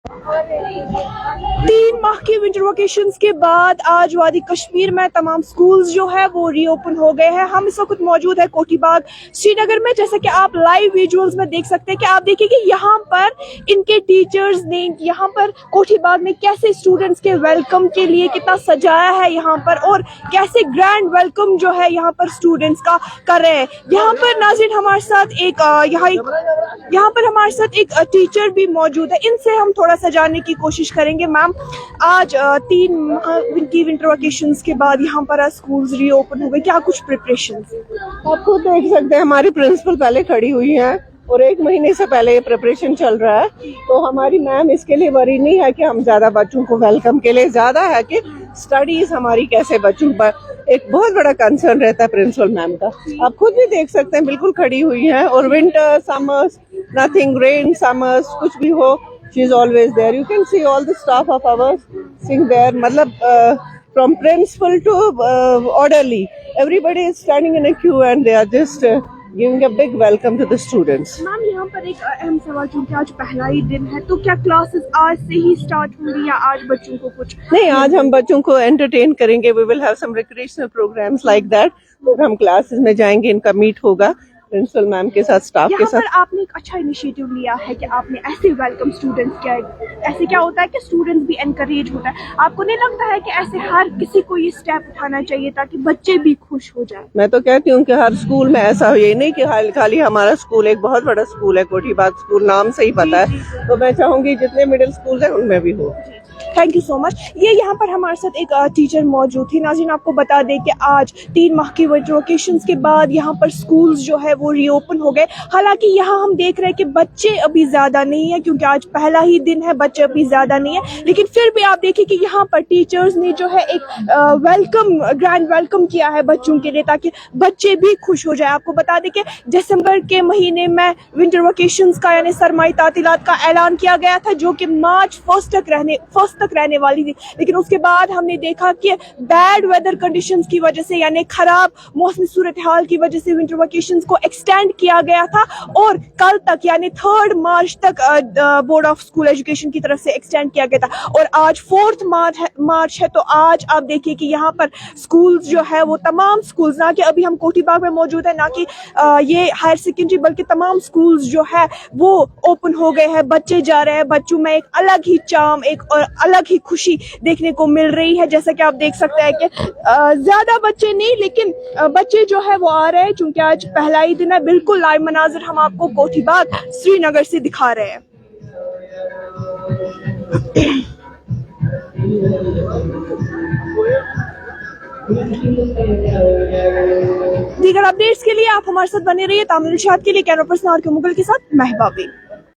तीन माह की विंटर वेकेशंस के बाद आज वादी कश्मीर में तमाम स्कूल्स जो है वो रीओपन हो गए हैं। हम इस वक्त मौजूद है कोठी बाग श्रीनगर में। जैसे कि आप लाइव विजुअल्स में देख सकते हैं कि आप देखिए कि यहाँ पर इनके टीचर्स ने यहाँ पर कोठी बाग में कैसे स्टूडेंट्स के वेलकम के लिए कितना सजाया है यहाँ पर, और कैसे ग्रैंड वेलकम जो है यहाँ पर स्टूडेंट्स का कर रहे हैं। यहाँ पर नाज़रीन हमारे साथ यहाँ पर हमारे साथ एक टीचर भी मौजूद है। इनसे हम थोड़ा सा जानने की कोशिश करेंगे। मैम, आज 3 माह की विंटर वेकेशंस के बाद यहाँ पर स्कूल्स रीओपन हो गए, क्या कुछ प्रिपरेशंस? आप खुद देख सकते हैं हमारी प्रिंसिपल पहले खड़ी हुई हैं और 1 महीने से पहले ये प्रिपरेशन चल रहा है। तो हमारी मैम इसके लिए वरी नहीं है कि हम ज्यादा बच्चों को वेलकम के लिए, ज्यादा है कि स्टडीज हमारी कैसे बच्चों पर एक बहुत बड़ा कंसर्न रहता है प्रिंसिपल मैम का। आप खुद भी देख सकते हैं बिल्कुल खड़ी हुई हैं। और winter summers nothing, rain summers कुछ भी हो, she is always there. You can see all the staff of ours sing there, मतलब from principal to orderly, everybody is standing in a queue and they are just giving a big welcome to the students. Ma'am, यहाँ पर एक अहम सवाल, क्योंकि आज पहला ही दिन है, तो क्या क्लासेस आज से ही स्टार्ट होंगी या आज बच्चों को कुछ नहीं, आज हम बच्चों को एंटरटेन करेंगे। we will have some recreational programs like that. फिर हम क्लासेस में जाएंगे, इनका मीट होगा प्रिंसिपल मैम के साथ, स्टाफ के साथ। यहाँ पर आपने एक अच्छा इनिशिएटिव लिया है कि आपने ऐसे वेलकम स्टूडेंट्स किया है। ऐसे क्या होता है कि स्टूडेंट्स भी एनकरेज होता है। आपको नहीं लगता है कि ऐसे हर किसी को ये स्टेप उठाना चाहिए ताकि बच्चे भी खुश हो जाए? मैं तो कहती हूँ कि हर स्कूल में ऐसा हो, ये नहीं कि खाली हमारा स्कूल एक बहुत बड़ा स्कूल है, कोठी बाग स्कूल नाम से ही पता है। तो मैं चाहूंगी जितने मिडिल स्कूल है उनमें भी हो। Thank you so much. ये यहाँ पर हमारे साथ एक टीचर मौजूद थी। नाज़रीन, आपको बता दें कि आज 3 माह की विंटर वेकेशंस के बाद यहाँ पर स्कूल्स जो है वो रीओपन हो गए। हालांकि यहाँ हम देख रहे हैं कि बच्चे अभी ज़्यादा नहीं है, क्योंकि आज पहला ही दिन है, बच्चे अभी ज़्यादा नहीं है। लेकिन फिर भी आप देखिए कि यहाँ पर टीचर्स ने जो है एक ग्रैंड वेलकम किया है बच्चों के लिए, ताकि बच्चे भी खुश हो जाए। आपको बता दें कि दिसंबर के महीने में विंटर वेकेशंस का यानी सरमाई तातीलात का ऐलान किया गया था, जो कि मार्च 1 तक रहने वाली थी। लेकिन उसके बाद हमने देखा कि बैड वेदर कंडीशंस की वजह से, यानी खराब मौसमी सूरत हाल की वजह से विंटर वेकेशंस को एक्सटेंड किया गया था, और कल तक यानी 3 मार्च तक बोर्ड ऑफ स्कूल एजुकेशन की तरफ से एक्सटेंड किया गया था। और आज 4 मार्च है। तो आज आप देखिए कि यहाँ पर स्कूल्स जो है वो तमाम स्कूल्स, ना कि अभी हम कोठी बाग में मौजूद है, ना कि ये हायर सेकेंडरी, बल्कि तमाम स्कूल्स जो है वो ओपन हो गए हैं। बच्चे जा रहे हैं, बच्चों में एक अलग ही चार्म, एक और अलग ही खुशी देखने को मिल रही है। जैसा कि आप देख सकते हैं कि ज्यादा बच्चे नहीं, लेकिन बच्चे जो है वो आ रहे हैं, क्योंकि आज पहला ही दिन है। बिल्कुल लाइव मनाजिर हम आपको कोठी बाग श्रीनगर से दिखा रहे हैं। दीगर अपडेट्स के लिए आप हमारे साथ बने रहिए। तामिल इरशाद के लिए कैमरा पर्सन और के मुगल के साथ महबाबी।